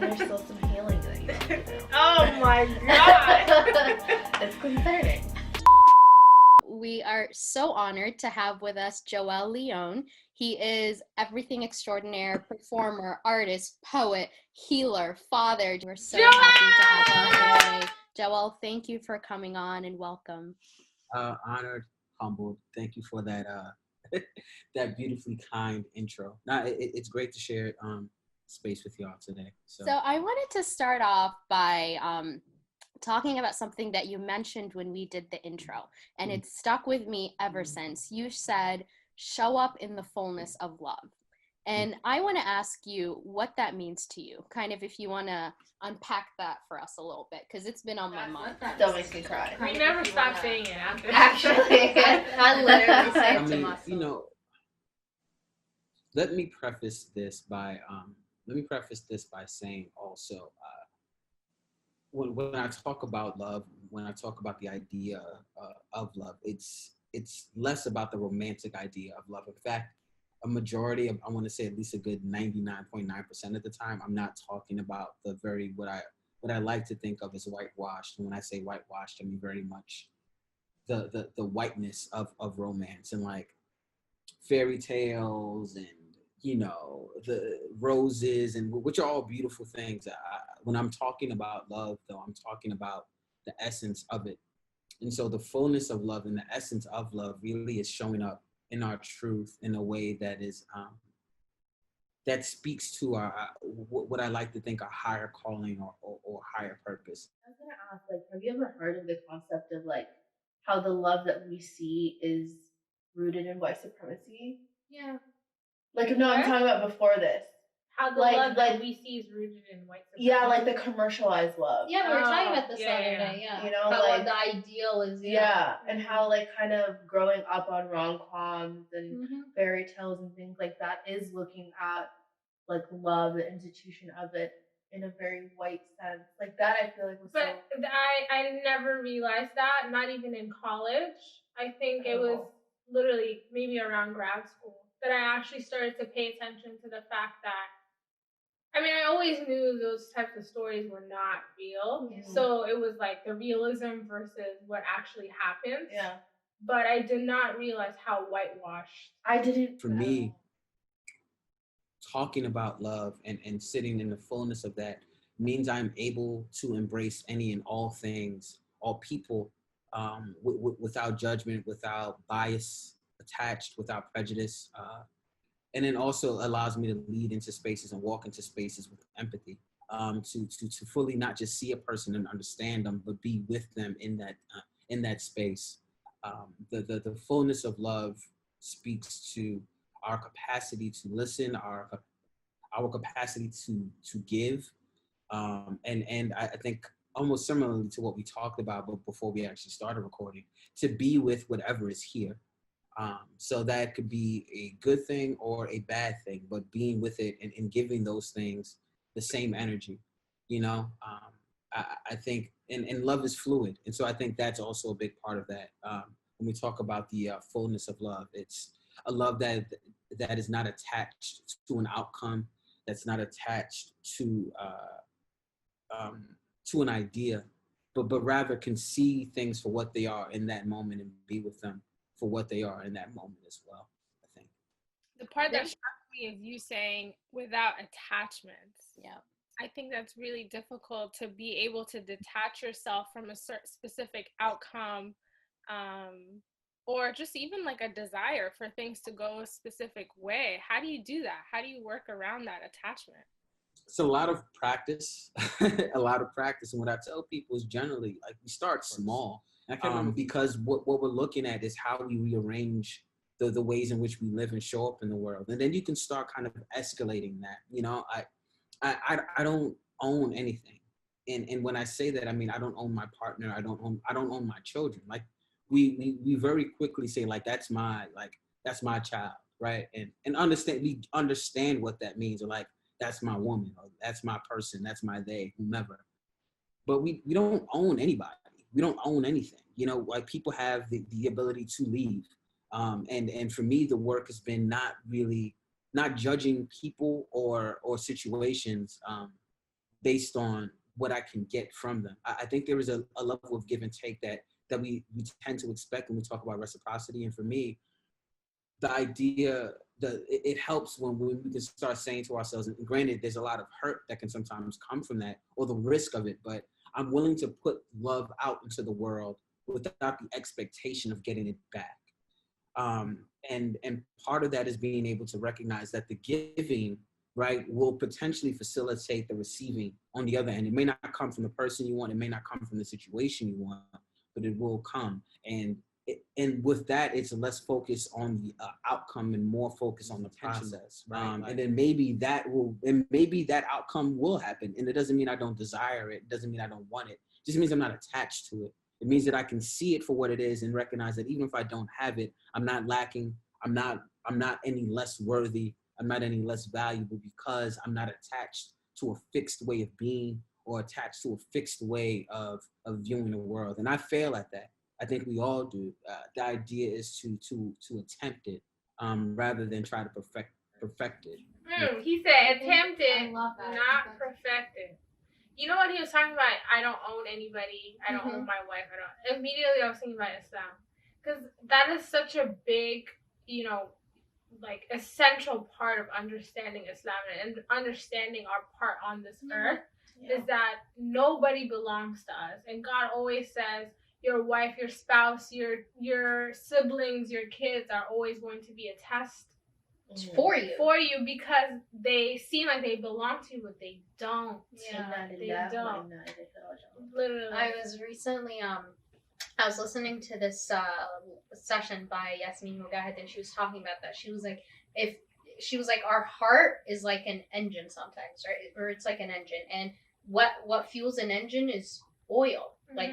And there's still some healing that you have to do. Oh my god! It's concerning. We are so honored to have with us Joel Leone. He is everything extraordinaire, performer, artist, poet, healer, father. We're so happy to have him here today. Joel, thank you for coming on and welcome. Honored, humbled. Thank you for that that beautifully kind intro. It's great to share space with y'all today. So I wanted to start off by talking about something that you mentioned when we did the intro, and it's stuck with me ever since. You said, show up in the fullness of love. And I want to ask you what that means to you, kind of if you want to unpack that for us a little bit, because it's been on my mind. Still makes me cry. We never stop saying it after. Actually, I literally say it to myself. You know, let me preface this by saying also, when I talk about love, when I talk about the idea of love, it's less about the romantic idea of love. In fact, a majority of, I want to say at least a good 99.9% of the time, I'm not talking about the very, what I like to think of as whitewashed. And when I say whitewashed, I mean very much the whiteness of romance and like fairy tales and, you know, the roses, and which are all beautiful things. When I'm talking about love, though, I'm talking about the essence of it. And so the fullness of love and the essence of love really is showing up in our truth in a way that is that speaks to our what I like to think a higher calling or higher purpose. I was gonna ask, like, have you ever heard of the concept of like how the love that we see is rooted in white supremacy? Yeah. Like, no, I'm talking about before this. How the Like- love that like- we see is rooted in white supremacy. Yeah, like the commercialized love. Yeah, we were talking about this Yeah, the other yeah. day. Yeah, You know, how like- the ideal is. Yeah, and how like kind of growing up on rom-coms and fairy tales and things like that is looking at like love, the institution of it in a very white sense. Like that I feel like was But so I never realized that, not even in college. I think it was literally maybe around grad school that I actually started to pay attention to the fact that, I mean, I always knew those types of stories were not real. Mhm. So it was like the realism versus what actually happens. yeah. But I did not realize how whitewashed. I didn't For me, talking about love and sitting in the fullness of that means I'm able to embrace any and all things, all people, without judgment, without bias attached, without prejudice. And it also allows me to lead into spaces and walk into spaces with empathy, to fully not just see a person and understand them, but be with them in that space. The fullness of love speaks to our capacity to listen, our capacity to give, and I think almost similarly to what we talked about, but before we actually started recording, to be with whatever is here. So that could be a good thing or a bad thing, but being with it and giving those things the same energy, you know. I think, and love is fluid, and so I think that's also a big part of that. When we talk about the fullness of love, it's a love that is not attached to an outcome, that's not attached to an idea, but rather can see things for what they are in that moment and be with them for what they are in that moment as well, I think. The part that shocked me is you saying without attachments. Yeah. I think that's really difficult to be able to detach yourself from a certain specific outcome, or just even like a desire for things to go a specific way. How do you do that? How do you work around that attachment? It's a lot of practice, a lot of practice. And what I tell people is generally, like, we start small, because what we're looking at is how we rearrange the ways in which we live and show up in the world. And then you can start kind of escalating that. You know, I don't own anything. And when I say that, I mean, I don't own my partner. I don't own my children. Like we very quickly say, like, that's my child. Right. And we understand what that means, or like, that's my woman, or that's my person, that's my they, whomever. But we don't own anybody. We don't own anything. You know, like, people have the ability to leave. And for me, the work has been not judging people or situations based on what I can get from them. I think there is a level of give and take that we tend to expect when we talk about reciprocity. And for me, the idea that it helps when we can start saying to ourselves, and granted, there's a lot of hurt that can sometimes come from that, or the risk of it, but I'm willing to put love out into the world without the expectation of getting it back. And part of that is being able to recognize that the giving, right, will potentially facilitate the receiving on the other end. It may not come from the person you want, it may not come from the situation you want, but it will come. And with that, it's less focus on the outcome and more focus on the process, right? And then maybe that outcome will happen. And it doesn't mean I don't desire it. It doesn't mean I don't want it. It just means I'm not attached to it. It means that I can see it for what it is and recognize that even if I don't have it, I'm not lacking. I'm not any less worthy. I'm not any less valuable because I'm not attached to a fixed way of being or attached to a fixed way of viewing the world. And I fail at that. I think we all do. The idea is to attempt it rather than try to perfect it. He said attempt it, not perfect it. You know what he was talking about? I don't own anybody. I don't own my wife. Immediately I was thinking about Islam. Because that is such a big, like essential part of understanding Islam and understanding our part on this earth is that nobody belongs to us. And God always says your wife, your spouse, your siblings, your kids are always going to be a test for you because they seem like they belong to you, but they don't. They don't. Literally. I was recently I was listening to this session by Yasmin Mogahed, and she was talking about that. She was like, our heart is like an engine sometimes, right? Or it's like an engine, and what fuels an engine is oil, like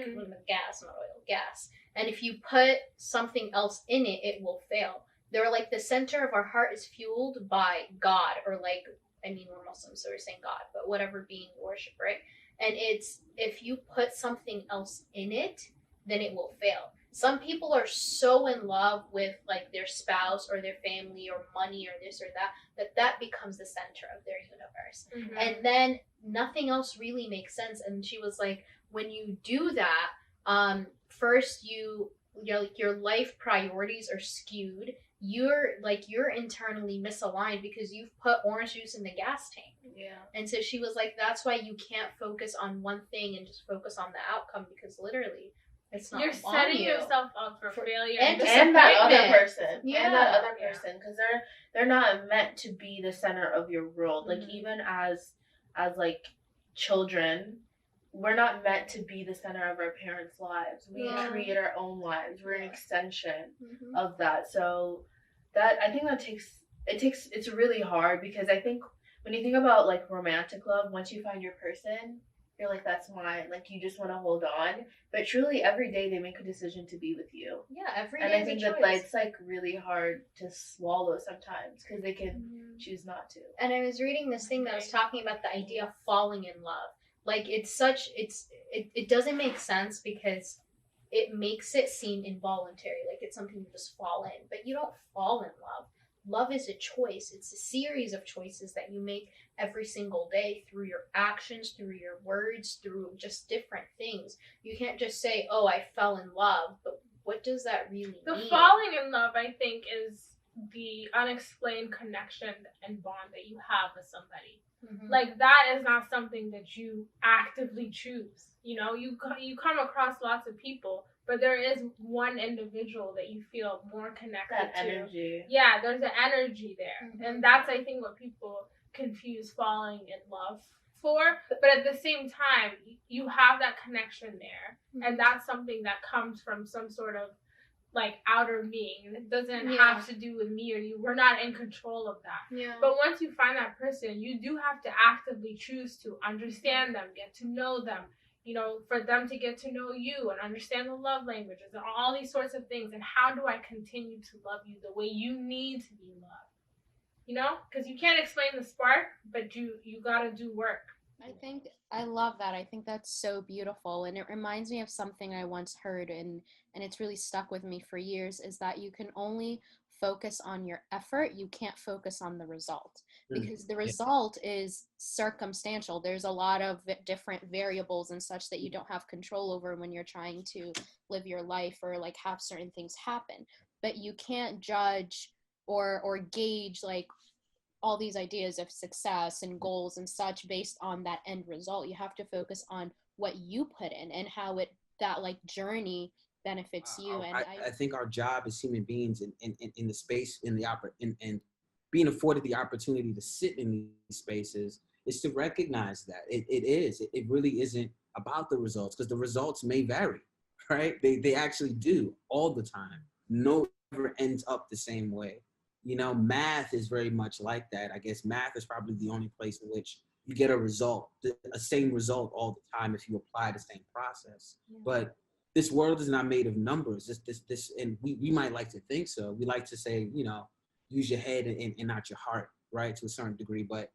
gas, not oil, gas. And if you put something else in it, it will fail. They're like the center of our heart is fueled by God, or we're Muslims, so we're saying God, but whatever being worship, right? And it's, if you put something else in it, then it will fail. Some people are so in love with like their spouse or their family or money or this or that becomes the center of their universe. And then nothing else really makes sense. And she was like, when you do that, first your life priorities are skewed. You're internally misaligned because you've put orange juice in the gas tank. And so she was like, that's why you can't focus on one thing and just focus on the outcome, because literally it's not. You're setting yourself up for failure and that other person. Because they're not meant to be the center of your world. Like even as like children, we're not meant to be the center of our parents' lives. We create our own lives. We're an extension of that. So that, I think it's really hard, because I think when you think about like romantic love, once you find your person, you're like, that's mine. Like you just want to hold on. But truly every day they make a decision to be with you. Yeah, every day. And I think that's like really hard to swallow sometimes, because they can choose not to. And I was reading this thing that was talking about the idea of falling in love. Like it doesn't make sense because it makes it seem involuntary, like it's something you just fall in, but you don't fall in love. Love is a choice. It's a series of choices that you make every single day through your actions, through your words, through just different things. You can't just say, oh, I fell in love, but what does that really mean? The falling in love, I think, is the unexplained connection and bond that you have with somebody. Like that is not something that you actively choose. You come across lots of people, but there is one individual that you feel more connected to. That energy. Yeah, there's an energy there. And that's, I think, what people confuse falling in love for. But at the same time, you have that connection there. And that's something that comes from some sort of like outer being. It doesn't have to do with me or you. We're not in control of that. But once you find that person, you do have to actively choose to understand them, get to know them, for them to get to know you and understand the love languages and all these sorts of things. And how do I continue to love you the way you need to be loved? Because you can't explain the spark, but you gotta do work. I love that. I think that's so beautiful. And it reminds me of something I once heard, and it's really stuck with me for years, is that you can only focus on your effort, you can't focus on the result, because the Yeah. result is circumstantial. There's a lot of different variables and such that you don't have control over when you're trying to live your life or like have certain things happen. But you can't judge or gauge like all these ideas of success and goals and such based on that end result. You have to focus on what you put in and how that like journey benefits you. And I think our job as human beings in the space, and being afforded the opportunity to sit in these spaces is to recognize that it really isn't about the results, because the results may vary, right? They actually do all the time. No ever ends up the same way. Math is very much like that. I guess math is probably the only place in which you get a same result all the time if you apply the same process. Yeah. But this world is not made of numbers. And we might like to think so. We like to say, use your head and not your heart, right? To a certain degree. But,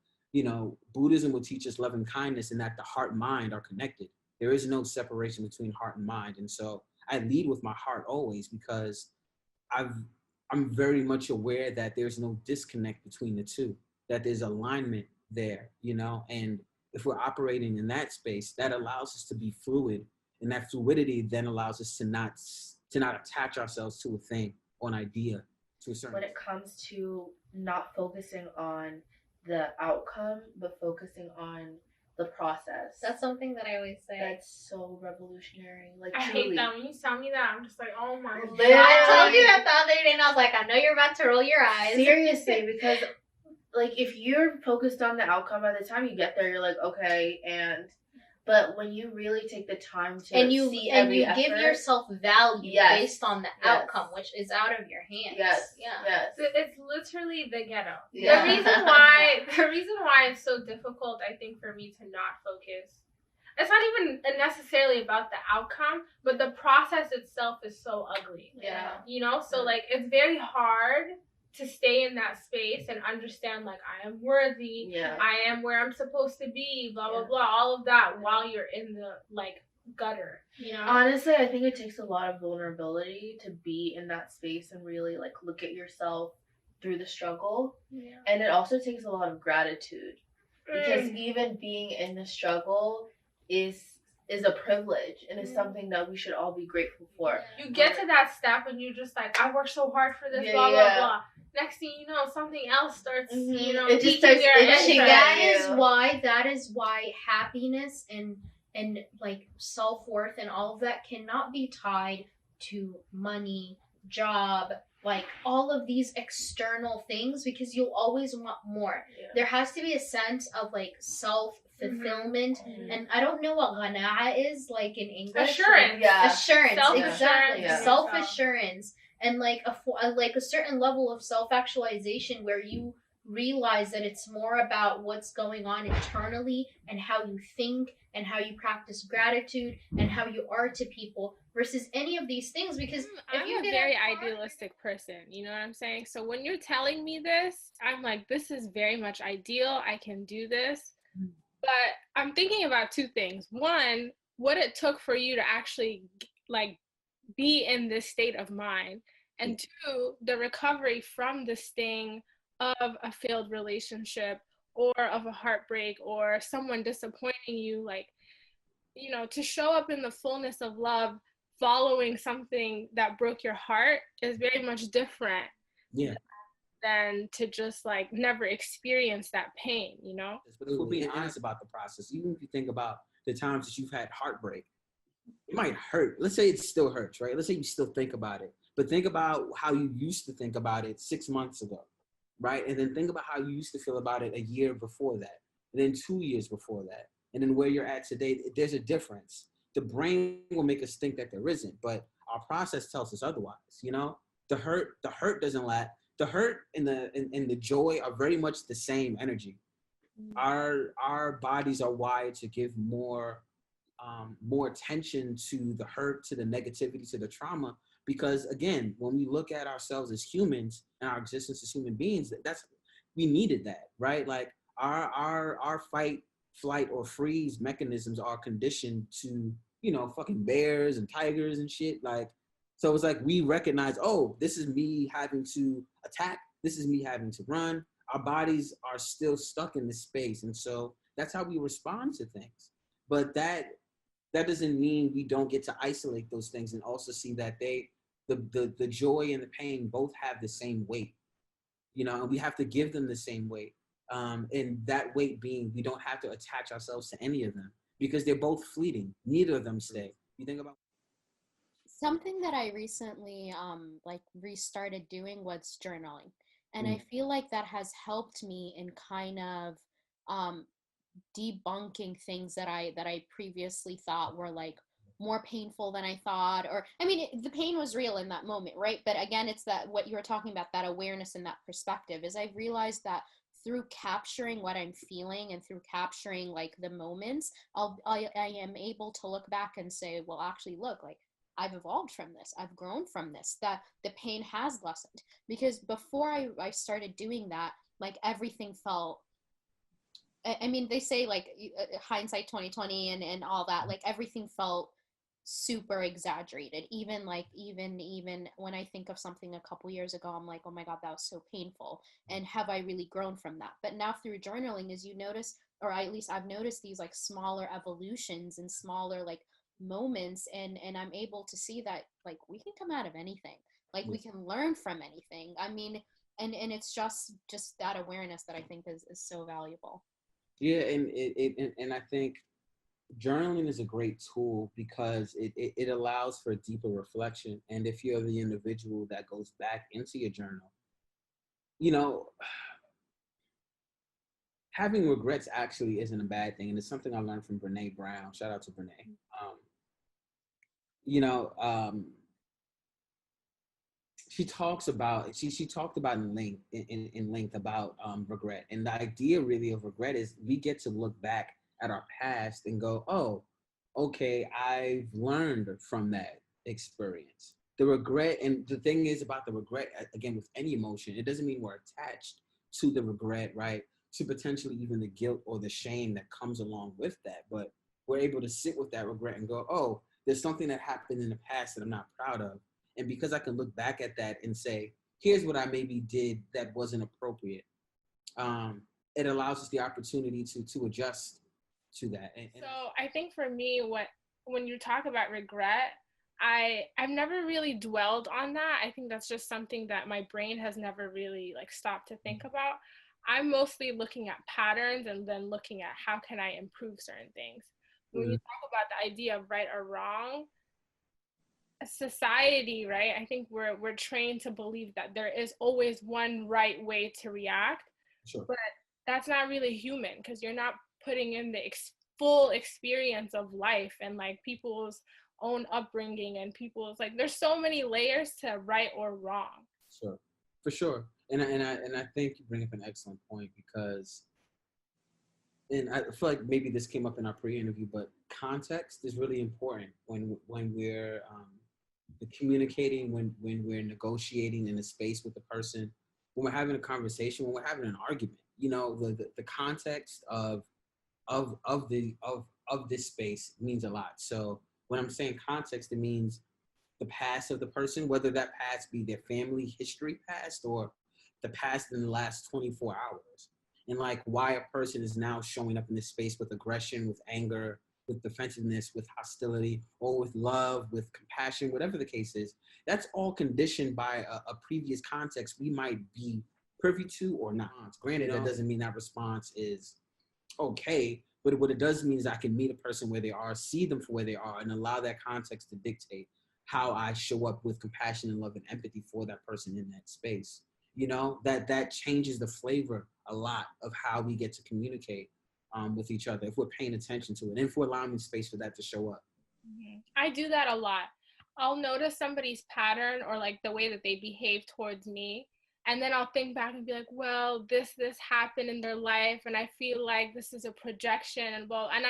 Buddhism will teach us love and kindness, and that the heart and mind are connected. There is no separation between heart and mind. And so I lead with my heart always, because I'm very much aware that there's no disconnect between the two, that there's alignment there, and if we're operating in that space, that allows us to be fluid, and that fluidity then allows us to not attach ourselves to a thing or an idea to a certain. When it comes to not focusing on the outcome, but focusing on the process. That's something that I always say. That's so revolutionary. Like, I truly. hate that. When you tell me that, I'm just like, oh my god. I told you that the other day, and I was like, I know you're about to roll your eyes. Seriously, because like if you're focused on the outcome, by the time you get there, you're like, okay, but when you really take the time to see every effort, give yourself value based on the outcome, which is out of your hands. Yes. It's literally the ghetto. Yeah. The reason why it's so difficult, I think, for me to not focus. It's not even necessarily about the outcome, but the process itself is so ugly. Yeah. So like it's very hard to stay in that space and understand, like, I am worthy, I am where I'm supposed to be, blah, blah, blah, all of that while you're in the, like, gutter, Honestly, I think it takes a lot of vulnerability to be in that space and really, like, look at yourself through the struggle. Yeah. And it also takes a lot of gratitude. Because even being in the struggle is a privilege, and is something that we should all be grateful for. You get to that step and you're just like, I worked so hard for this, blah, blah, blah. Next thing you know, something else starts, it just starts itching. That is why happiness and like self-worth and all of that cannot be tied to money, job, like all of these external things, because you'll always want more. There has to be a sense of like self-fulfillment, and I don't know what Wanasa is like in English. Assurance. Assurance, exactly. Yeah. Self-assurance, and like a certain level of self-actualization where you realize that it's more about what's going on internally and how you think and how you practice gratitude and how you are to people versus any of these things. Because I'm a very idealistic person, you know what I'm saying? So when you're telling me this, I'm like, this is very much ideal. I can do this. But I'm thinking about two things. One, what it took for you to actually like be in this state of mind. And two, the recovery from the sting of a failed relationship or of a heartbreak or someone disappointing you, like, to show up in the fullness of love following something that broke your heart is very much different than to just like never experience that pain, But if we're being honest about the process, even if you think about the times that you've had heartbreak, it might hurt. Let's say it still hurts, right? Let's say you still think about it, but think about how you used to think about it 6 months ago, right? And then think about how you used to feel about it a year before that, and then 2 years before that, and then where you're at today. There's a difference. The brain will make us think that there isn't, but our process tells us otherwise. The hurt doesn't last. The hurt and the joy are very much the same energy. Our bodies are wired to give more attention to the hurt, to the negativity, to the trauma, because again, when we look at ourselves as humans and our existence as human beings, we needed that, right? Like our fight, flight, or freeze mechanisms are conditioned to fucking bears and tigers and shit. Like, So it's like we recognize, oh, this is me having to attack. This is me having to run. Our bodies are still stuck in this space. And so that's how we respond to things. But that doesn't mean we don't get to isolate those things and also see that the joy and the pain both have the same weight, and we have to give them the same weight. And that weight being, we don't have to attach ourselves to any of them because they're both fleeting. Neither of them stay. You think about Something that I recently like restarted doing was journaling. And I feel like that has helped me in kind of um debunking things that I previously thought were like more painful than I thought. Or I mean, the pain was real in that moment, right? But again, it's that what you were talking about, that awareness and that perspective, is I've realized that through capturing what I'm feeling and through capturing like the moments, I am able to look back and say, well, actually, look, like I've evolved from this. I've grown from this. That the pain has lessened. Because before I started doing that, like everything felt, I mean, they say like hindsight 2020 and all that, like everything felt super exaggerated. Even like even when I think of something a couple years ago, I'm like, oh my God, that was so painful. And have I really grown from that? But now through journaling, as you notice, or at least I've noticed these like smaller evolutions and smaller like moments, and I'm able to see that like we can come out of anything. Like we can learn from anything. I mean, and it's just that awareness that I think is so valuable. Yeah, and I think journaling is a great tool because it allows for deeper reflection. And if you're the individual that goes back into your journal, you know, having regrets actually isn't a bad thing. And it's something I learned from Brene Brown. Shout out to Brene. Um, you know, um, she talked about in length about regret, and the idea really of regret is we get to look back at our past and go, oh, okay, I've learned from that experience. The regret, and the thing is about the regret, again, with any emotion, it doesn't mean we're attached to the regret, right? To potentially even the guilt or the shame that comes along with that, but we're able to sit with that regret and go, oh, there's something that happened in the past that I'm not proud of, and because I can look back at that and say, here's what I maybe did that wasn't appropriate, it allows us the opportunity to adjust to that. So I think for me, when you talk about regret, I've never really dwelled on that. I think that's just something that my brain has never really like stopped to think about. I'm mostly looking at patterns and then looking at how can I improve certain things. When you talk about the idea of right or wrong, society, right? I think we're trained to believe that there is always one right way to react, Sure. but that's not really human because you're not putting in the full experience of life and like people's own upbringing and people's like there's so many layers to right or wrong. Sure, for sure. And I think you bring up an excellent point because, and I feel like maybe this came up in our pre-interview, but context is really important when we're communicating, when we're negotiating in a space with the person, when we're having a conversation, when we're having an argument. The context of this space means a lot. So when I'm saying context, it means the past of the person, whether that past be their family history past or the past in the last 24 hours. And like why a person is now showing up in this space with aggression, with anger, with defensiveness, with hostility, or with love, with compassion, whatever the case is, that's all conditioned by a previous context we might be privy to or not. Granted, that doesn't mean that response is okay, but what it does mean is I can meet a person where they are, see them for where they are, and allow that context to dictate how I show up with compassion and love and empathy for that person in that space. That changes the flavor a lot of how we get to communicate with each other if we're paying attention to it and if we're allowing space for that to show up. I do that a lot. I'll notice somebody's pattern or like the way that they behave towards me, and then I'll think back and be like, well, this happened in their life and I feel like this is a projection and well, and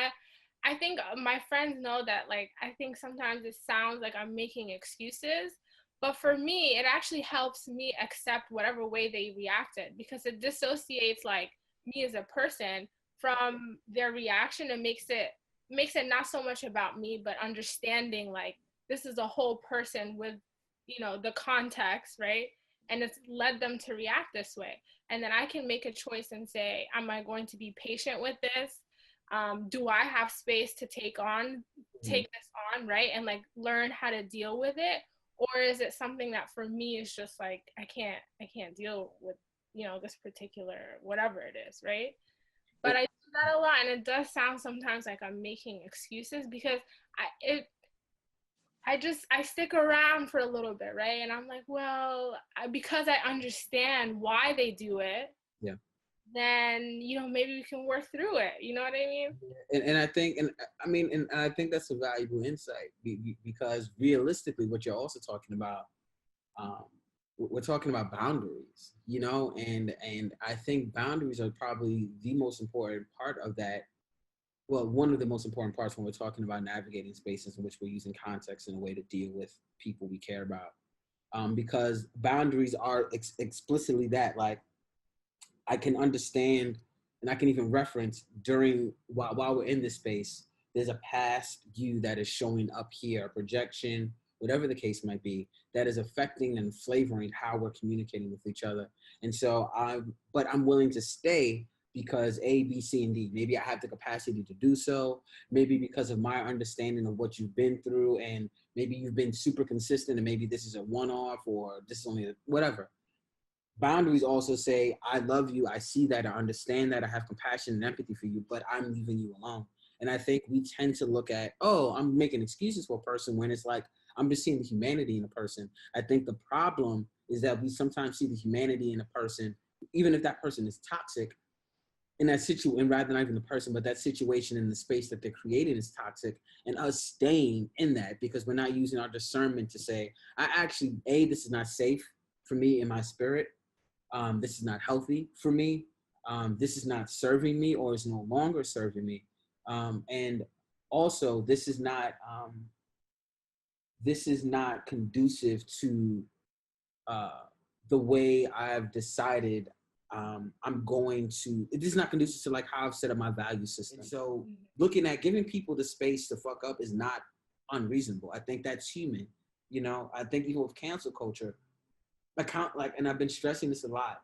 I think my friends know that like I think sometimes it sounds like I'm making excuses, but for me it actually helps me accept whatever way they reacted because it dissociates like me as a person from their reaction and makes it not so much about me but understanding like this is a whole person with the context, right? And it's led them to react this way. And then I can make a choice and say, am I going to be patient with this? Do I have space to take this on, right? And like learn how to deal with it? Or is it something that for me is just like, I can't deal with, this particular, whatever it is, right? But I do that a lot, and it does sound sometimes like I'm making excuses because I stick around for a little bit, right? And I'm like, well, because I understand why they do it. Yeah. Then maybe we can work through it. You know what I mean? And I think, and I think that's a valuable insight because realistically, what you're also talking about, we're talking about boundaries, and I think boundaries are probably the most important part of that. Well, one of the most important parts when we're talking about navigating spaces in which we're using context in a way to deal with people we care about. Because boundaries are explicitly that. Like, I can understand and I can even reference while we're in this space, there's a past you that is showing up here, a projection, whatever the case might be, that is affecting and flavoring how we're communicating with each other. And so but I'm willing to stay because A, B, C, and D. Maybe I have the capacity to do so. Maybe because of my understanding of what you've been through, and maybe you've been super consistent, and maybe this is a one-off, or this is only whatever. Boundaries also say, I love you, I see that, I understand that, I have compassion and empathy for you, but I'm leaving you alone. And I think we tend to look at, oh, I'm making excuses for a person, when it's like, I'm just seeing the humanity in a person. I think the problem is that we sometimes see the humanity in a person, even if that person is toxic, in that situation, and rather not even the person, but that situation in the space that they're creating is toxic, and us staying in that because we're not using our discernment to say, this is not safe for me in my spirit. This is not healthy for me. This is not serving me, or is no longer serving me. And also, this is not conducive to the way I've decided this is not conducive to like how I've set up my value system. And so looking at giving people the space to fuck up is not unreasonable. I think that's human. I think even with cancel culture, and I've been stressing this a lot,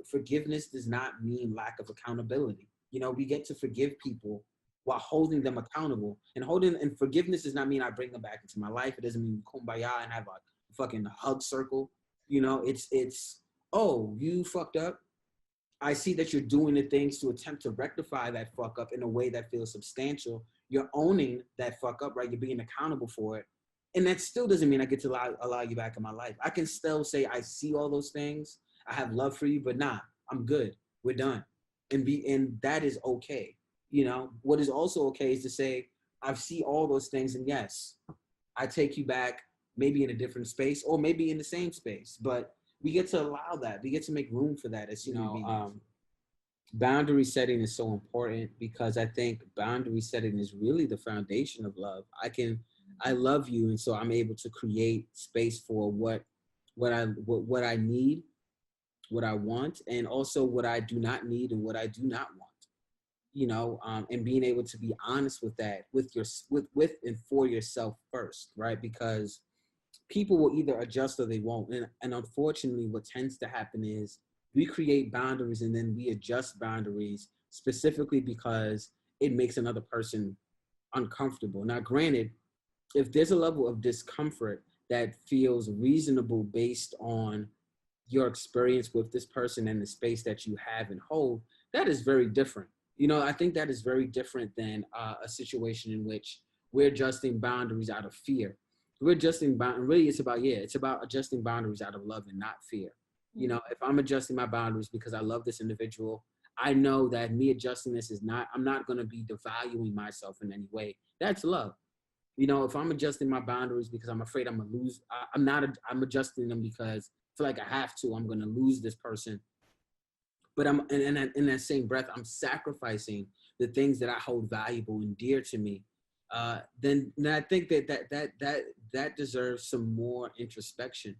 forgiveness does not mean lack of accountability. We get to forgive people while holding them accountable, and forgiveness does not mean I bring them back into my life. It doesn't mean kumbaya and have a fucking hug circle. It's, oh, you fucked up. I see that you're doing the things to attempt to rectify that fuck up in a way that feels substantial. You're owning that fuck up, right? You're being accountable for it. And that still doesn't mean I get to allow you back in my life. I can still say I see all those things. I have love for you, but nah, I'm good. We're done. And that is okay. What is also okay is to say, I see all those things, and yes, I take you back, maybe in a different space or maybe in the same space, but we get to allow that. We get to make room for that as human beings. Boundary setting is so important because I think boundary setting is really the foundation of love. I love you, and so I'm able to create space for what I need, what I want, and also what I do not need and what I do not want. And being able to be honest with that, with and for yourself first, right? Because people will either adjust or they won't. And unfortunately, what tends to happen is we create boundaries and then we adjust boundaries specifically because it makes another person uncomfortable. Now, granted, if there's a level of discomfort that feels reasonable based on your experience with this person and the space that you have and hold, that is very different. I think that is very different than a situation in which we're adjusting boundaries out of fear. We're adjusting really it's about adjusting boundaries out of love and not fear. If I'm adjusting my boundaries because I love this individual, I know that me adjusting this I'm not going to be devaluing myself in any way. That's love. If I'm adjusting my boundaries because I'm afraid I'm going to lose, I'm adjusting them because I feel like I have to, I'm going to lose this person. But in that same breath, I'm sacrificing the things that I hold valuable and dear to me. Then I think that deserves some more introspection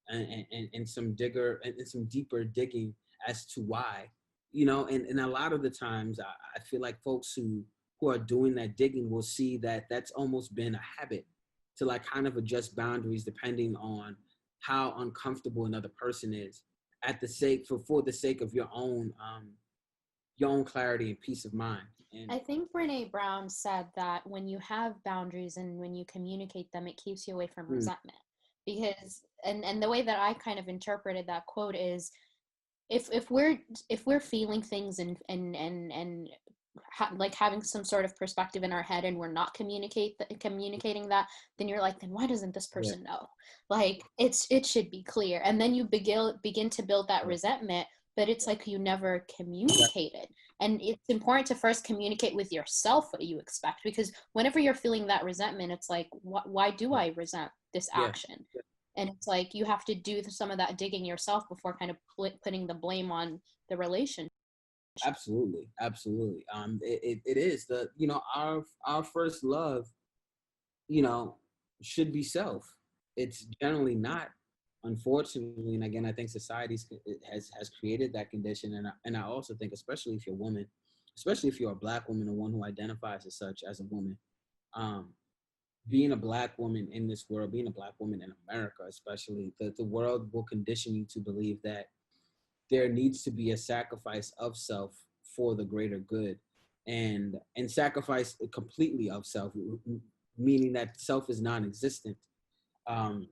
and some deeper digging as to why. And a lot of the times I feel like folks who are doing that digging will see that that's almost been a habit to like kind of adjust boundaries depending on how uncomfortable another person is at the sake for the sake of your own clarity and peace of mind. And I think Brene Brown said that when you have boundaries and when you communicate them, it keeps you away from resentment. Because and the way that I kind of interpreted that quote is if we're feeling things and like having some sort of perspective in our head and we're not communicating that, then you're like, then why doesn't this person know? Like it should be clear. And then you begin to build that resentment, but it's like you never communicated. And it's important to first communicate with yourself what you expect, because whenever you're feeling that resentment, it's like, why do I resent this action? And it's like you have to do some of that digging yourself before kind of putting the blame on the relationship. Absolutely. It is our first love, should be self. It's generally not, unfortunately. And again, I think society has created that condition. And I also think, especially if you're a woman, especially if you're a Black woman or one who identifies as such, as a woman, um, being a Black woman in this world, being a Black woman in America, especially, the world will condition you to believe that there needs to be a sacrifice of self for the greater good, and sacrifice completely of self, meaning that self is non-existent, and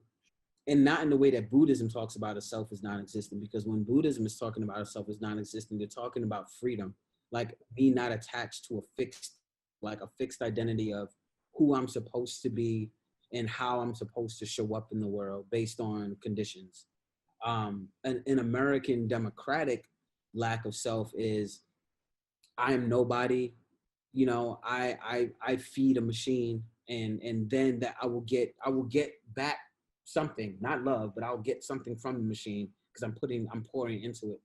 not in the way that Buddhism talks about a self is non-existent. Because when Buddhism is talking about a self is non-existent, they're talking about freedom, like me not attached to a fixed identity of who I'm supposed to be and how I'm supposed to show up in the world based on conditions. An American democratic lack of self is, I am nobody. I feed a machine, and then that I will get back something, not love, but I'll get something from the machine because I'm pouring into it.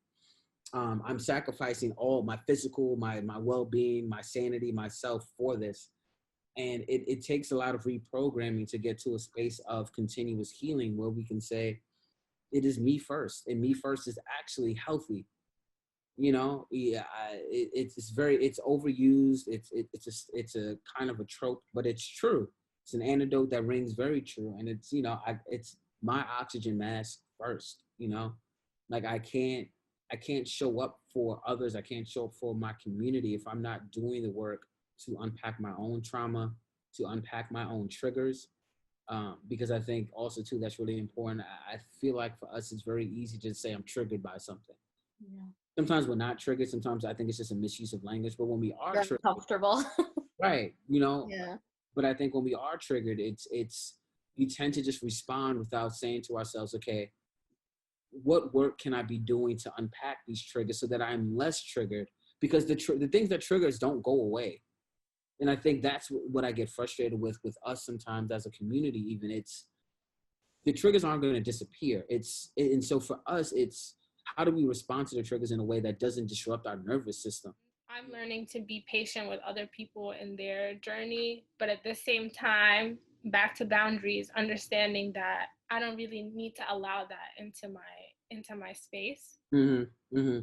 I'm sacrificing all my physical, my well-being, my sanity, myself for this. And it takes a lot of reprogramming to get to a space of continuous healing where we can say, it is me first, and me first is actually healthy. It's overused. It's a kind of a trope, but it's true. It's an antidote that rings very true. And it's my oxygen mask first. Like I can't show up for others. I can't show up for my community if I'm not doing the work to unpack my own trauma, to unpack my own triggers. Because I think also too, that's really important. I feel like for us, it's very easy to say I'm triggered by something. Yeah. Sometimes we're not triggered. Sometimes I think it's just a misuse of language. But when we are triggered, comfortable. right? Yeah. But I think when we are triggered, it's we tend to just respond without saying to ourselves, okay, what work can I be doing to unpack these triggers so that I'm less triggered? Because the things that triggers don't go away. And I think that's what I get frustrated with us sometimes as a community. Even it's the triggers aren't going to disappear. And so for us, it's how do we respond to the triggers in a way that doesn't disrupt our nervous system? I'm learning to be patient with other people in their journey, but at the same time, back to boundaries, understanding that I don't really need to allow that into my space. Mm-hmm. Mm-hmm.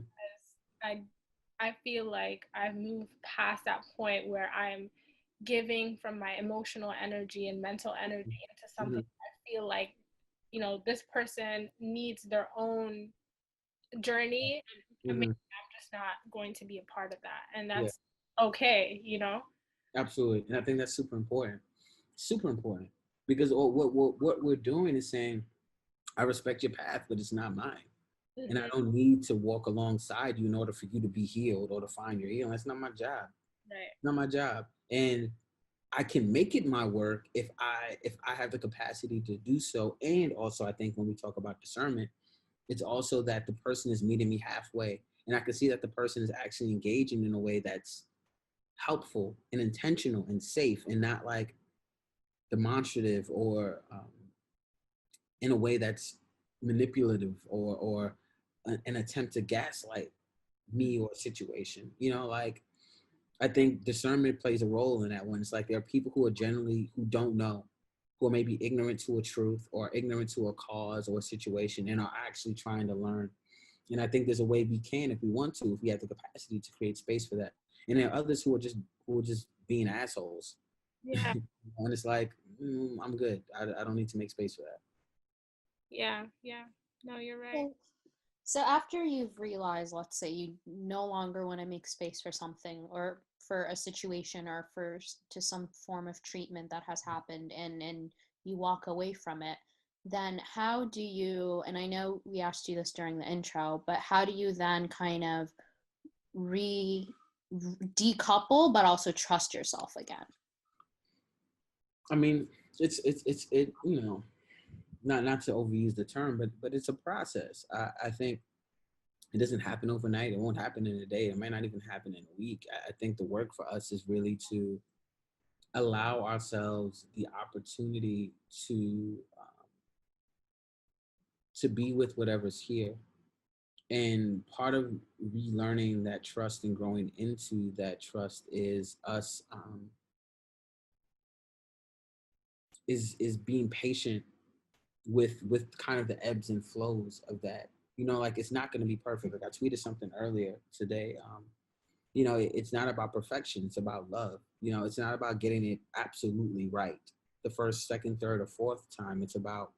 I feel like I've moved past that point where I'm giving from my emotional energy and mental energy into something I feel like, this person needs their own journey, and maybe I'm just not going to be a part of that, and that's okay. Absolutely. And I think that's super important. Super important. Because what we're doing is saying, I respect your path, but it's not mine. And I don't need to walk alongside you in order for you to be healed or to find your healing. That's not my job. Right. Not my job. And I can make it my work if I have the capacity to do so. And also, I think when we talk about discernment, it's also that the person is meeting me halfway, and I can see that the person is actually engaging in a way that's helpful and intentional and safe, and not like demonstrative or in a way that's manipulative or an attempt to gaslight me or a situation. Like I think discernment plays a role in that one. It's like there are people who don't know, who are maybe ignorant to a truth or ignorant to a cause or a situation and are actually trying to learn. And I think there's a way we can, if we want to, if we have the capacity to create space for that. And there are others who are just being assholes. Yeah. And it's like, I'm good. I don't need to make space for that. Yeah. No, you're right. Okay. So after you've realized, let's say you no longer want to make space for something or for a situation or to some form of treatment that has happened and you walk away from it, then how do you, and I know we asked you this during the intro, but how do you then kind of re decouple but also trust yourself again? I mean, it not to overuse the term, but it's a process. I think it doesn't happen overnight. It won't happen in a day. It might not even happen in a week. I think the work for us is really to allow ourselves the opportunity to be with whatever's here. And part of relearning that trust and growing into that trust is us is being patient with kind of the ebbs and flows of that. Like it's not going to be perfect. Like I tweeted something earlier today. It's not about perfection. It's about love. It's not about getting it absolutely right the first, second, third, or fourth time. It's about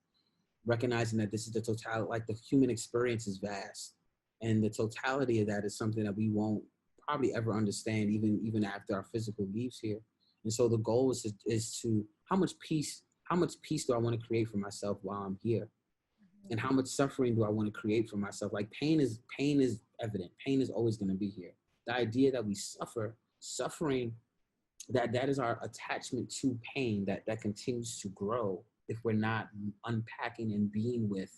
recognizing that this is the totality. Like the human experience is vast, and the totality of that is something that we won't probably ever understand, even after our physical leaves here. And so the goal is to how much peace do I want to create for myself while I'm here, and how much suffering do I want to create for myself? Like pain is evident. Pain is always going to be here. The idea that we suffering, that is our attachment to pain that continues to grow if we're not unpacking and being with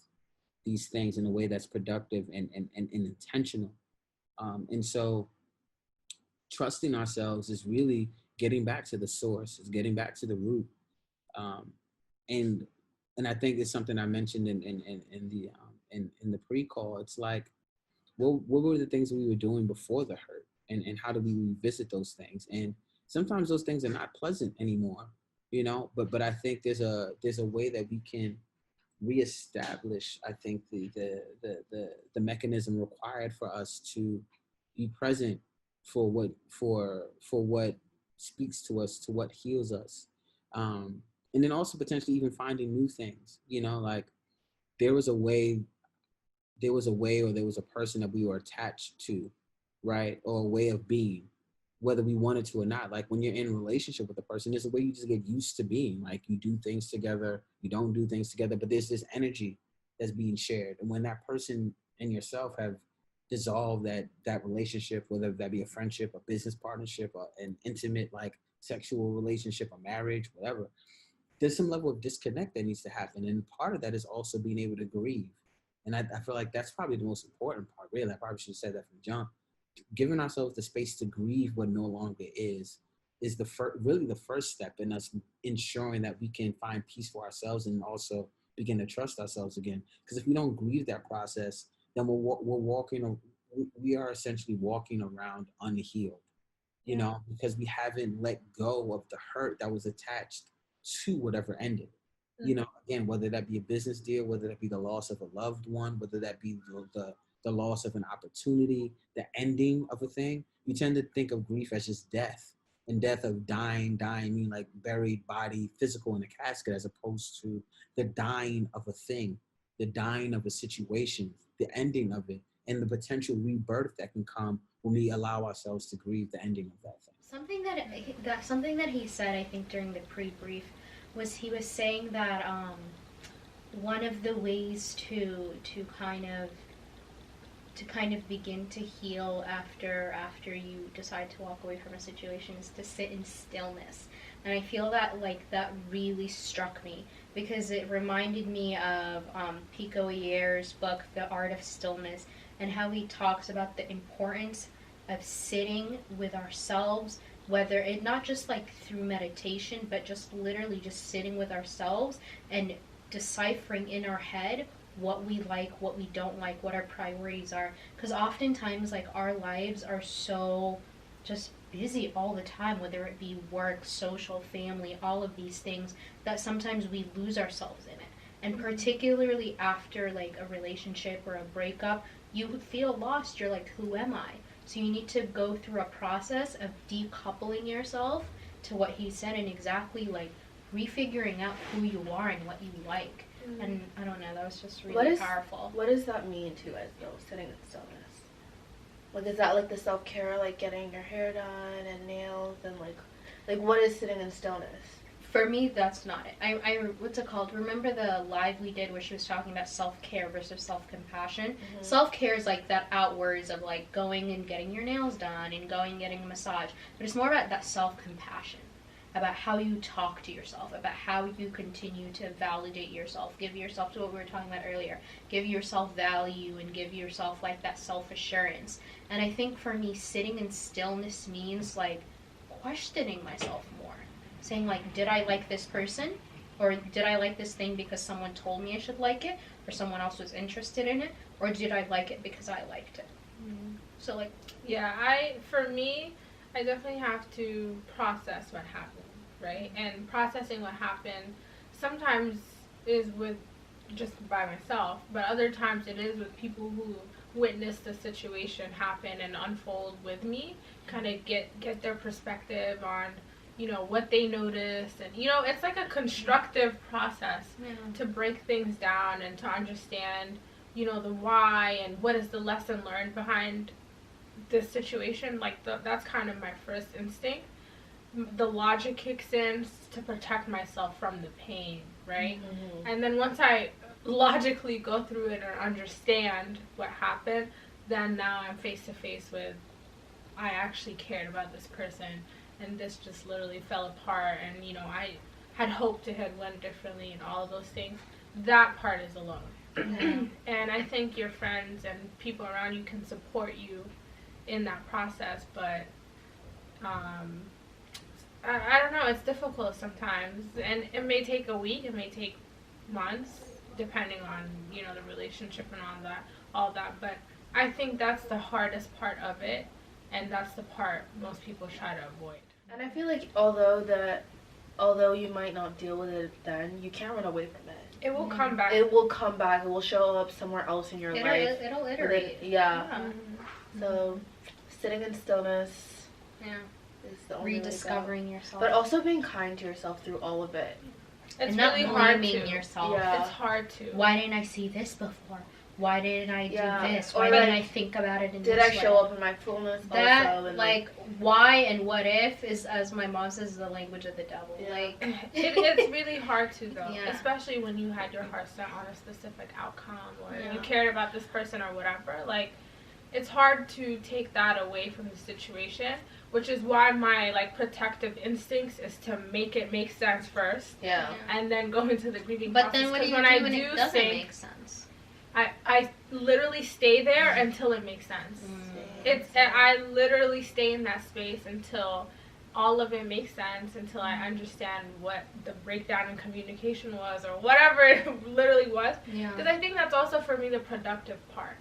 these things in a way that's productive and intentional. And so trusting ourselves is really getting back to the source, is getting back to the root. Um, and and I think it's something I mentioned in the pre-call. It's like, what were the things that we were doing before the hurt, and how do we revisit those things? And sometimes those things are not pleasant anymore, but I think there's a way that we can reestablish, I think, the mechanism required for us to be present for what speaks to us, to what heals us. And then also potentially even finding new things, like there was a way or there was a person that we were attached to, right? Or a way of being, whether we wanted to or not. Like when you're in a relationship with a person, there's a way you just get used to being. Like you do things together, you don't do things together, but there's this energy that's being shared. And when that person and yourself have dissolved that relationship, whether that be a friendship, a business partnership, or an intimate like sexual relationship, a marriage, whatever, there's some level of disconnect that needs to happen. And part of that is also being able to grieve. And I feel like that's probably the most important part, really. I probably should have said that from jump. Giving ourselves the space to grieve what no longer is really the first step in us ensuring that we can find peace for ourselves and also begin to trust ourselves again. Because if we don't grieve that process, then we are essentially walking around unhealed, because we haven't let go of the hurt that was attached to whatever ended. Again, whether that be a business deal, whether that be the loss of a loved one, whether that be the loss of an opportunity, the ending of a thing, we tend to think of grief as just death, and death of dying, meaning like buried body, physical in a casket, as opposed to the dying of a thing, the dying of a situation, the ending of it, and the potential rebirth that can come when we allow ourselves to grieve the ending of that thing. Something that he said, I think, during the pre-brief was he was saying that one of the ways to kind of begin to heal after you decide to walk away from a situation is to sit in stillness. And I feel that that really struck me because it reminded me of Pico Ier's book, The Art of Stillness, and how he talks about the importance of sitting with ourselves, whether it not just like through meditation, but just literally just sitting with ourselves and deciphering in our head what we like, what we don't like, what our priorities are. Because oftentimes, like, our lives are so just busy all the time, whether it be work, social, family, all of these things, that sometimes we lose ourselves in it. And particularly after like a relationship or a breakup, you feel lost. You're like, who am I? So you need to go through a process of decoupling yourself to what he said and exactly like refiguring out who you are and what you like. And I don't know, that was just really powerful. What does that mean to you guys, though, sitting in stillness? Like, is that like the self-care, like getting your hair done and nails, and like what is sitting in stillness? For me, that's not it. I what's it called? Remember the live we did where she was talking about self-care versus self-compassion? Mm-hmm. Self-care is like that outwards of like going and getting your nails done and going and getting a massage. But it's more about that self-compassion, about how you talk to yourself, about how you continue to validate yourself, give yourself, to what we were talking about earlier, give yourself value and give yourself like that self-assurance. And I think for me, sitting in stillness means like questioning myself more. Saying like, did I like this person? Or did I like this thing because someone told me I should like it? Or someone else was interested in it? Or did I like it because I liked it? Mm-hmm. So like, yeah, for me, I definitely have to process what happened, right? And processing what happened sometimes is with just by myself, but other times it is with people who witnessed the situation happen and unfold with me, kind of get their perspective on, you know, what they noticed. And, you know, it's like a constructive process to break things down and to understand, you know, the why and what is the lesson learned behind this situation. Like, that's kind of my first instinct. The logic kicks in to protect myself from the pain, right? Mm-hmm. And then once I logically go through it and understand what happened, then now I'm face to face with, I actually cared about this person, and this just literally fell apart, and, you know, I had hoped it had went differently and all of those things. That part is alone. Mm-hmm. And I think your friends and people around you can support you in that process, but I don't know, it's difficult sometimes, and it may take a week, it may take months, depending on, you know, the relationship and all that, but I think that's the hardest part of it, and that's the part most people try to avoid. And I feel like although you might not deal with it then, you can't run away from it. It will come back. It will come back. It will show up somewhere else in your life. It'll iterate. Yeah. Mm-hmm. So, sitting in stillness. Yeah. Is the only rediscovering yourself. But also being kind to yourself through all of it. It's really hard to yourself. Yeah. It's hard to. Why didn't I see this before? Why didn't I do this? Why didn't I think about it in this way? Did I show up in my fullness that, also? And like, why and what if is, as my mom says, is the language of the devil. Yeah. Like, it's really hard to, though. Yeah. Especially when you had your heart set on a specific outcome, or you cared about this person or whatever. Like, it's hard to take that away from the situation, which is why my, like, protective instincts is to make it make sense first. Yeah. And then go into the grieving process. But then what do you do when it doesn't make sense? I literally stay there until it makes sense. I literally stay in that space until all of it makes sense, until I understand what the breakdown in communication was, or whatever it literally was. Because I think that's also, for me, the productive part.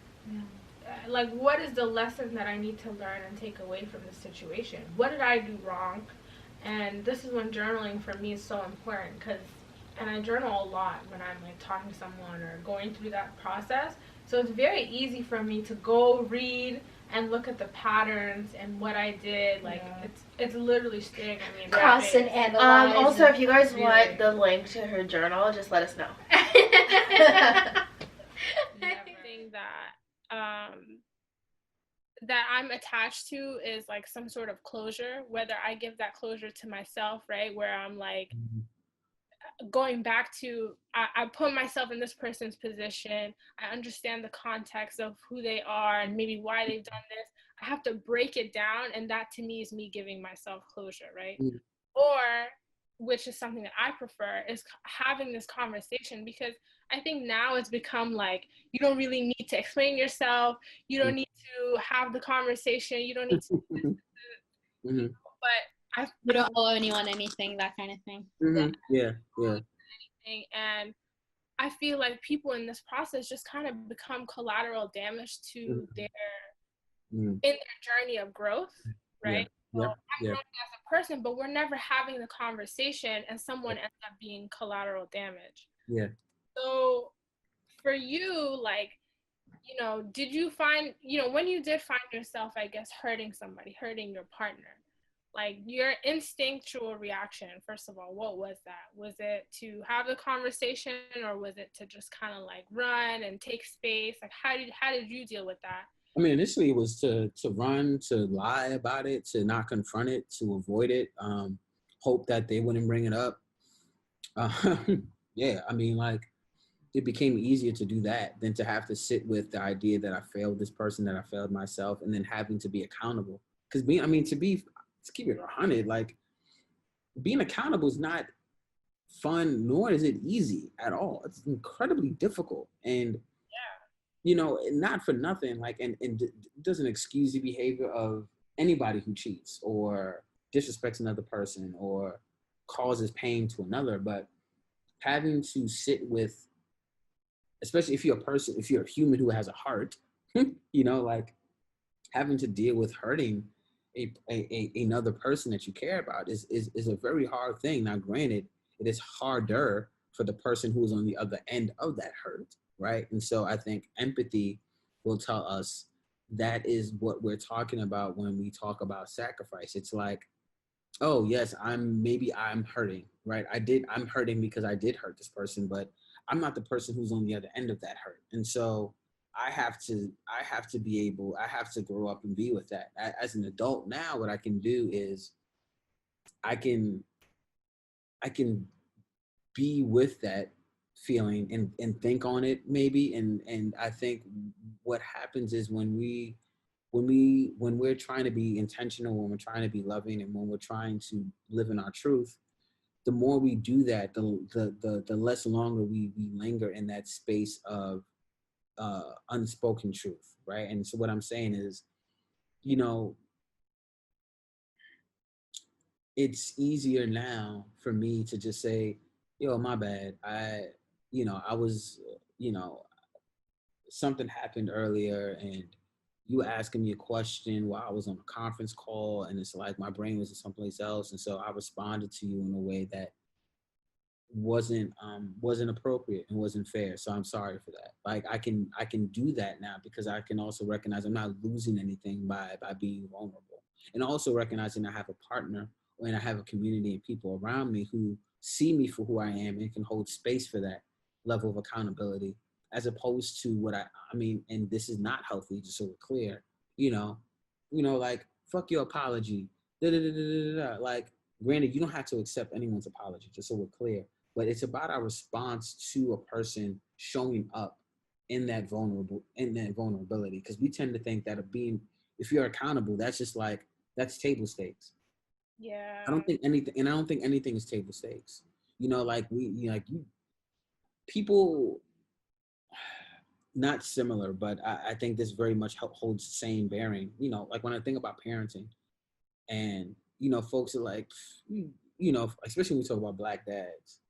Like, what is the lesson that I need to learn and take away from this situation? What did I do wrong? And this is when journaling for me is so important, and I journal a lot when I'm, like, talking to someone or going through that process. So it's very easy for me to go read and look at the patterns and what I did. Like, it's literally staring at me in cross and analyze. Also, if you guys want the link to her journal, just let us know. Everything that I'm attached to is, like, some sort of closure, whether I give that closure to myself, right, where I'm, like, going back to, I put myself in this person's position, I understand the context of who they are and maybe why they've done this. I have to break it down, and that to me is me giving myself closure, right? Or, which is something that I prefer, is having this conversation, because I think now it's become like, you don't really need to explain yourself, you don't need to have the conversation, you don't need to you know, but you don't owe anyone anything, that kind of thing. Yeah. And I feel like people in this process just kind of become collateral damage to their in their journey of growth, right? So I'm growing as a person, but we're never having the conversation, and someone ends up being collateral damage. So for you, like, you know, did you find, you know, when you did find yourself, I guess, hurting somebody, hurting your partner, Like your instinctual reaction, first of all, what was that? Was it to have the conversation, or was it to just kind of like run and take space? Like how did you deal with that? I mean, initially it was to run, to lie about it, to not confront it, to avoid it, hope that they wouldn't bring it up. Yeah, I mean, like, it became easier to do that than to have to sit with the idea that I failed this person, that I failed myself, and then having to be accountable. Because to keep it 100, like, being accountable is not fun, nor is it easy at all. It's incredibly difficult. And not for nothing, like, and it doesn't excuse the behavior of anybody who cheats or disrespects another person or causes pain to another, but having to sit with, especially if you're a human who has a heart, like, having to deal with hurting another person that you care about is a very hard thing. Now, granted, it is harder for the person who is on the other end of that hurt, right? And so I think empathy will tell us that is what we're talking about when we talk about sacrifice. It's like, oh yes, I'm hurting, right? I'm hurting because I did hurt this person, but I'm not the person who's on the other end of that hurt. And so I have to grow up and be with that. As an adult now, what I can do is I can be with that feeling and think on it maybe. And I think what happens is when we're trying to be intentional, when we're trying to be loving, and when we're trying to live in our truth, the more we do that, the less longer we linger in that space of unspoken truth, right? And so what I'm saying is, it's easier now for me to just say, yo, my bad. I was, something happened earlier, and you were asking me a question while I was on a conference call, and it's like my brain was someplace else. And so I responded to you in a way that wasn't appropriate and wasn't fair. So I'm sorry for that. Like, I can do that now because I can also recognize I'm not losing anything by being vulnerable, and also recognizing I have a partner and I have a community and people around me who see me for who I am and can hold space for that level of accountability, as opposed to what I mean, and this is not healthy, just so we're clear, like, fuck your apology. Da, da, da, da, da, da. Like, granted, you don't have to accept anyone's apology, just so we're clear, but it's about our response to a person showing up in that vulnerability. Because we tend to think that if you're accountable, that's just like, that's table stakes. Yeah. I don't think anything is table stakes. People, not similar, but I think this very much holds the same bearing. Like, when I think about parenting, and folks are like, especially when we talk about Black dads,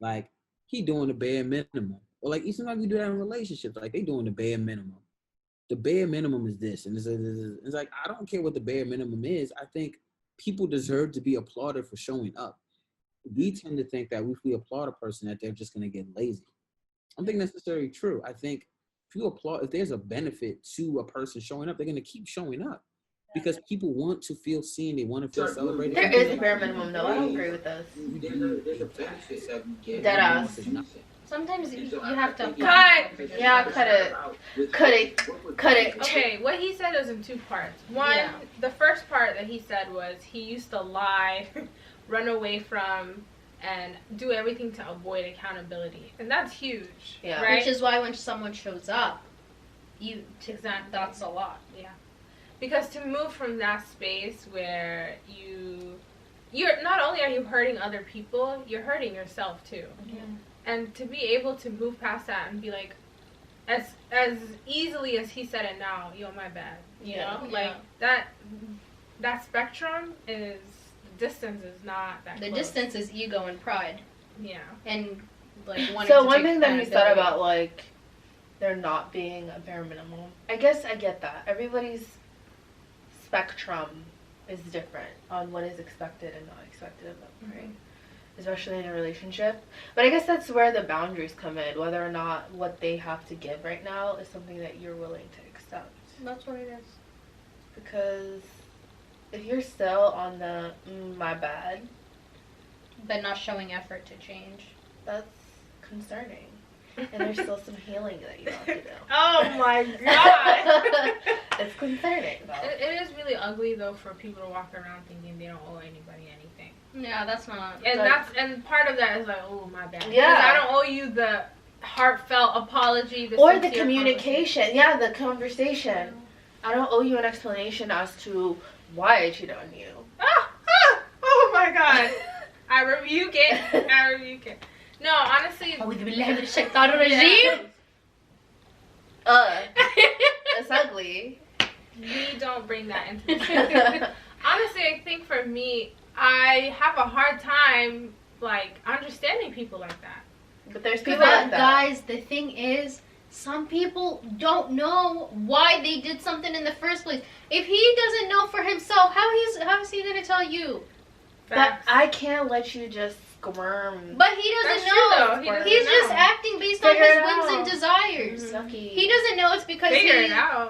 like, he doing the bare minimum, or like, even like we do that in relationships, like, they doing the bare minimum. The bare minimum is this, and it's like, I don't care what the bare minimum is. I think people deserve to be applauded for showing up. We tend to think that if we applaud a person, that they're just going to get lazy. I don't think that's necessarily true. I think if there's a benefit to a person showing up, they're going to keep showing up, because people want to feel seen. They want to feel celebrated. There is a bare minimum, though. I don't agree with this. There's a benefit that we get. Dead ass. Sometimes you have to cut. Yeah, cut it. Okay, what he said is in two parts. One, the first part that he said was he used to lie, run away from, and do everything to avoid accountability, and that's huge. Yeah. Right? Which is why when someone shows up, Exactly. That's a lot. Yeah. Because to move from that space where you're not only are you hurting other people, you're hurting yourself too. Yeah. And to be able to move past that and be like, as easily as he said it now, yo, my bad. You know? Like, that spectrum is, the distance is not that The close. distance is ego and pride. Yeah. And, like, So one thing that you said about, like, there not being a bare minimum, I guess I get that. Everybody's spectrum is different on what is expected and not expected of them, right? Especially in a relationship. But I guess that's where the boundaries come in, whether or not what they have to give right now is something that you're willing to accept. That's what it is. Because If you're still on the my bad, but not showing effort to change, that's concerning. And there's still some healing that you have to do. Oh my god. It's concerning though. It is really ugly though for people to walk around thinking they don't owe anybody anything. yeah, that's not. And part of that is like, oh my bad. Yeah. Because I don't owe you the heartfelt apology, Or the communication. Yeah, the conversation. I don't owe you an explanation as to why I cheated on you. Oh my god. I rebuke it. No, honestly. It's ugly. We don't bring that into the honestly, I think for me, I have a hard time like understanding people like that. But there's people like that. Guys, the thing is, some people don't know why they did something in the first place. If he doesn't know for himself, how is he gonna tell you? But I can't let you just squirm. But he doesn't know. He's just acting based on his whims and desires. Sucky. He doesn't know it's because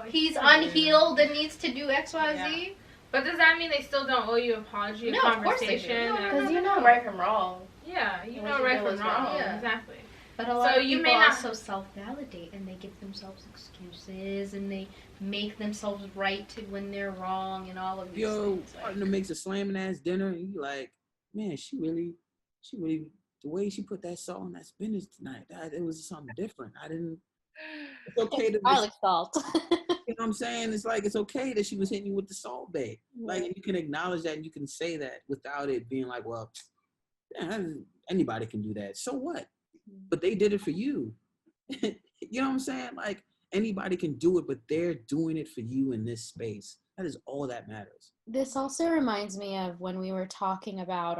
he's unhealed and needs to do X, Y, Z. But does that mean they still don't owe you an apology, No, a of course they do. conversation? Because you know right from wrong. Yeah, you What know you right do from is wrong. wrong. Yeah. Exactly. But a lot So of you people may not also self-validate and they give themselves excuses and they make themselves right to when they're wrong and all of these things. Partner makes a slamming ass dinner and you like, man, she really, the way she put that salt on that spinach tonight, it was something different. It's okay to garlic salt. You know what I'm saying? It's like, it's okay that she was hitting you with the salt bae. Like, you can acknowledge that and you can say that without it being like, well, anybody can do that. So what? But they did it for you. You know what I'm saying? Like, anybody can do it, but they're doing it for you in this space. That is all that matters. This also reminds me of when we were talking about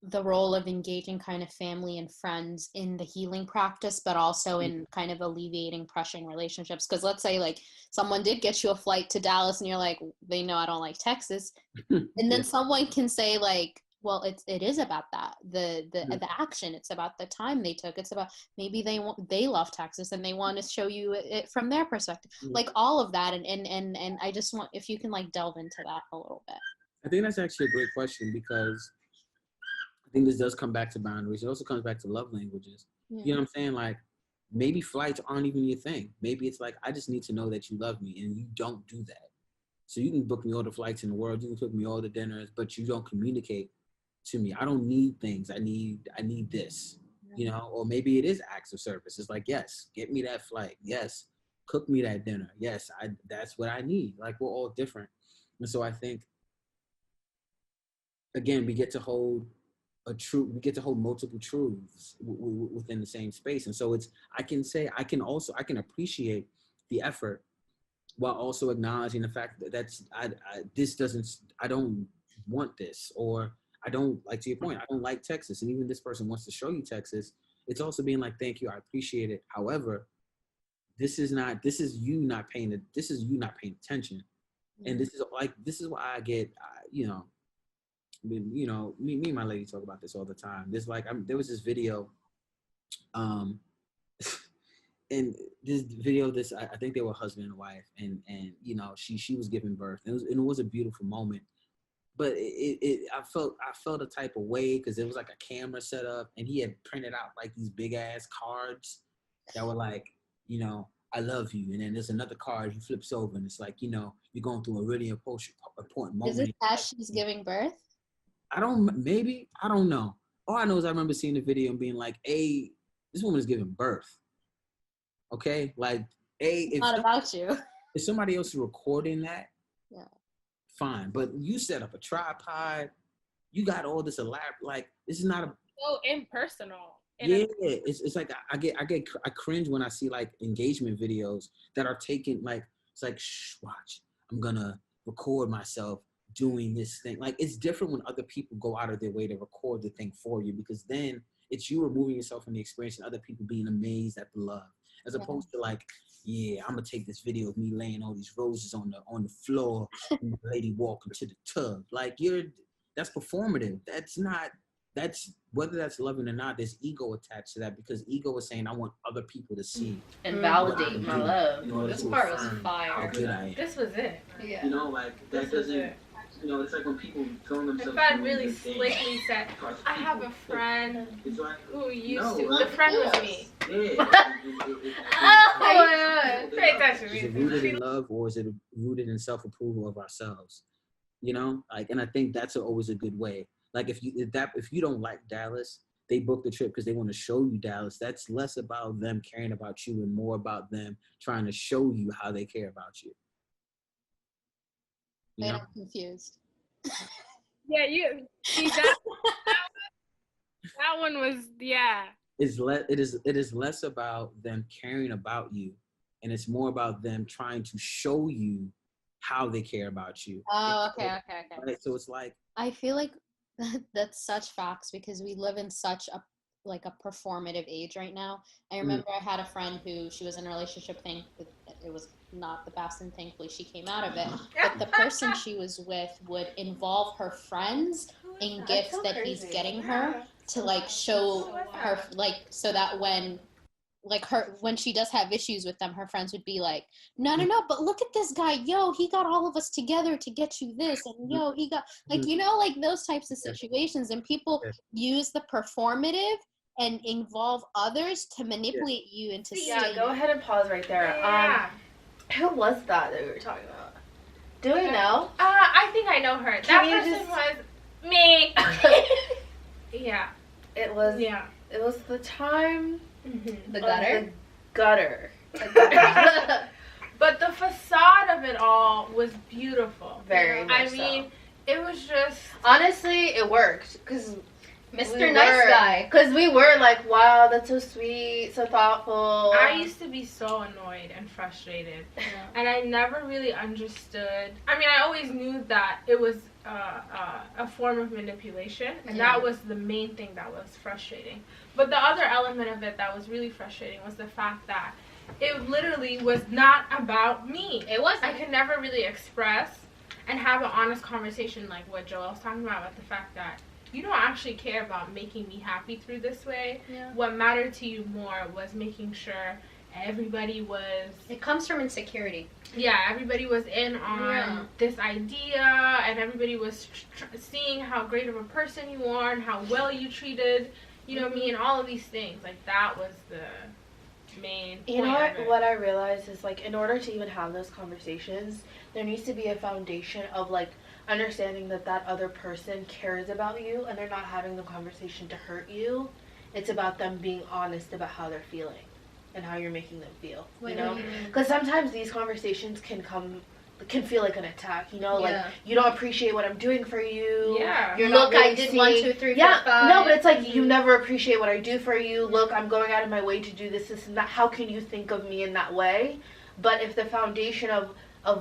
the role of engaging kind of family and friends in the healing practice, but also in kind of alleviating crushing relationships. Because let's say like someone did get you a flight to Dallas and you're like, they know I don't like Texas. And then someone can say like, well, it is about that. The action, it's about the time they took. It's about maybe they love Texas and they want to show you it from their perspective. Like all of that. And I just want, if you can like delve into that a little bit. I think that's actually a great question because I think this does come back to boundaries. It also comes back to love languages. Yeah. You know what I'm saying? Like maybe flights aren't even your thing. Maybe it's like, I just need to know that you love me and you don't do that. So you can book me all the flights in the world. You can cook me all the dinners, but you don't communicate to me. I don't need things. I need this, you know, or maybe it is acts of service. It's like, yes, get me that flight. Yes. Cook me that dinner. Yes. That's what I need. Like we're all different. And so I think, again, we get to hold multiple truths within the same space. And so I can I can appreciate the effort while also acknowledging the fact that I don't want this, or I don't, like to your point, I don't like Texas. And even this person wants to show you Texas. It's also being like, thank you, I appreciate it. However, this is you not paying attention. And this is why I get, me and my lady talk about this all the time. There was this video, and this video, I think they were husband and wife, and she was giving birth. It was a beautiful moment. But I felt a type of way because it was like a camera set up, and he had printed out like these big ass cards that were like, I love you. And then there's another card he flips over, and it's like, you're going through a really important moment. Is it as she's giving birth? I don't know. All I know is I remember seeing the video and being like, hey, this woman is giving birth. Okay? Like, it's not about you. If somebody else is recording that, yeah, fine. But you set up a tripod. You got all this elaborate, like, this is not so impersonal. It's like I cringe when I see like engagement videos that are taken, like, it's like, shh, watch, I'm gonna record myself doing this thing. Like, it's different when other people go out of their way to record the thing for you, because then it's you removing yourself from the experience and other people being amazed at the love, as opposed to like, yeah, I'm gonna take this video of me laying all these roses on the floor and the lady walking to the tub. Like, that's performative. That's not that's whether that's loving or not, there's ego attached to that, because ego is saying I want other people to see and what validate I'm my doing love. in order This to part was affirm fire. how good I am. This was it. Yeah. You know, like that This was doesn't. it. You know, it's like when people film The themselves. friend doing really good things. slickly said, Because I have a people- friend It's like, who used no, to. like, The friend was me. yeah. Oh my Pay attention. Is it rooted in love, or is it rooted in self-approval of ourselves? You know, like, and I think that's always a good way. Like, if you don't like Dallas, they booked the trip because they want to show you Dallas. That's less about them caring about you and more about them trying to show you how they care about you. You Wait, know? I'm confused. Yeah, you see that one was It is less about them caring about you, and it's more about them trying to show you how they care about you. Oh, okay. Right? So it's like, I feel like that's such facts because we live in such a performative age right now. I remember I had a friend who she was in a relationship thing. It was not the best, and thankfully she came out of it. But the person she was with would involve her friends in gifts that he's getting her to like show her, like, so that when when she does have issues with them, her friends would be like, no, but look at this guy, yo, he got all of us together to get you this, and yo, he got, like, you know, like those types of situations, and people use the performative and involve others to manipulate you into Yeah, go ahead and pause right there. Who was that we were talking about? Do we know? I think I know her. Can That you person was me. Yeah. It was. Yeah. It was the time. The gutter? The gutter. The gutter. But the facade of it all was beautiful. Very much I mean, it was just. Honestly, it worked because Mr. Nice Guy. Because we were like, wow, that's so sweet, so thoughtful. I used to be so annoyed and frustrated, and I never really understood. I mean, I always knew that it was a form of manipulation, and that was the main thing that was frustrating. But the other element of it that was really frustrating was the fact that it literally was not about me. It was. I could never really express and have an honest conversation like what Joel was talking about the fact that you don't actually care about making me happy through this way. Yeah. What mattered to you more was making sure everybody was... It comes from insecurity. Yeah, everybody was in on this idea, and everybody was seeing how great of a person you are and how well you treated, you know, me, and all of these things. Like, that was the main point. You know what I realized is, like, in order to even have those conversations, there needs to be a foundation of, like, understanding that that other person cares about you and they're not having the conversation to hurt you. It's about them being honest about how they're feeling and how you're making them feel, you know? Because sometimes these conversations can feel like an attack, you know? Like, you don't appreciate what I'm doing for you. Yeah. You're Look, not really I did seeing... 1, 2, 3, 4, 5. Yeah, no, but it's like, you never appreciate what I do for you. Look, I'm going out of my way to do this, and that. How can you think of me in that way? But if the foundation of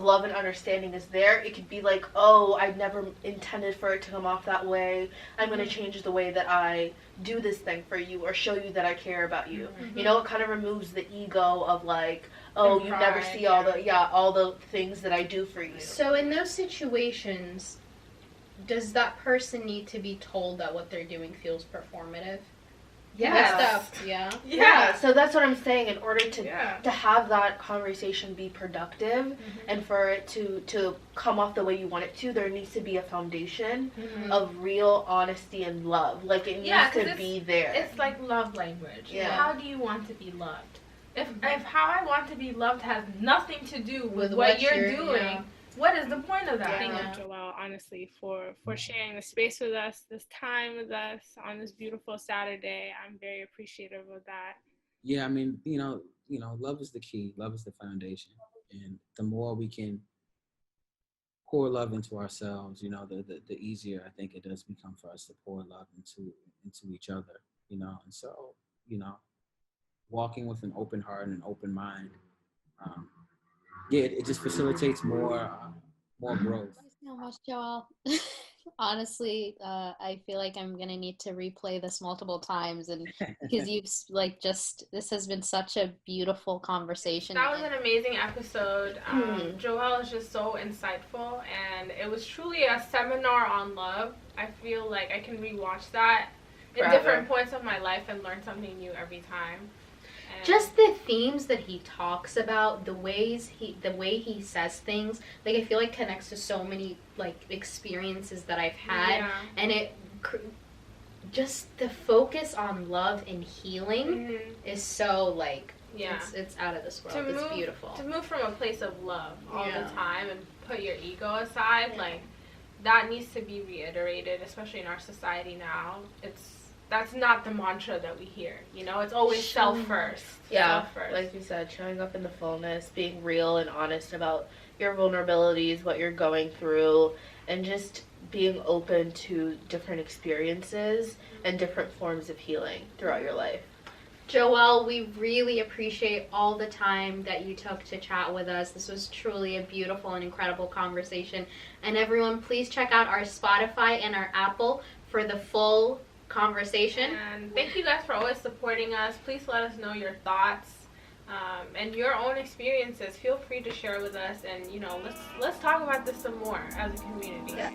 love and understanding is there, it could be like, oh, I never intended for it to come off that way. I'm going to change the way that I do this thing for you or show you that I care about you. You know, it kind of removes the ego of like, oh, you never see all the things that I do for you. So in those situations, does that person need to be told that what they're doing feels performative? Yeah. So that's what I'm saying. In order to have that conversation be productive and for it to come off the way you want it to, there needs to be a foundation of real honesty and love. Like, it needs to be there. It's like love language. Yeah. How do you want to be loved? If how I want to be loved has nothing to do with what you're doing, what is the point of that? Thank you, Joelle, honestly, for sharing the space with us, this time with us on this beautiful Saturday. I'm very appreciative of that. Yeah, I mean, you know, love is the key. Love is the foundation. And the more we can pour love into ourselves, you know, the easier I think it does become for us to pour love into each other, you know. And so, you know, walking with an open heart and an open mind, it just facilitates more growth. Thanks so much, Joel. Honestly, I feel like I'm gonna need to replay this multiple times, and because you've this has been such a beautiful conversation. That was an amazing episode. Joel is just so insightful, and it was truly a seminar on love. I feel like I can rewatch that in Forever. different points of my life and learn something new every time. And Just the themes that he talks about, the way he says things, like I feel like connects to so many like experiences that I've had, yeah. and just the focus on love and healing is so like it's out of this world. It's beautiful. To move from a place of love all Yeah. the time and put your ego aside, like that needs to be reiterated, especially in our society now. That's not the mantra that we hear, you know. It's always self first. Yeah, Self first. like you said, showing up in the fullness, being real and honest about your vulnerabilities, what you're going through, and just being open to different experiences and different forms of healing throughout your life. Joelle, we really appreciate all the time that you took to chat with us. This was truly a beautiful and incredible conversation. And everyone, please check out our Spotify and our Apple for the full conversation. And thank you guys for always supporting us. Please let us know your thoughts and your own experiences. Feel free to share with us, and let's talk about this some more as a community. Yeah.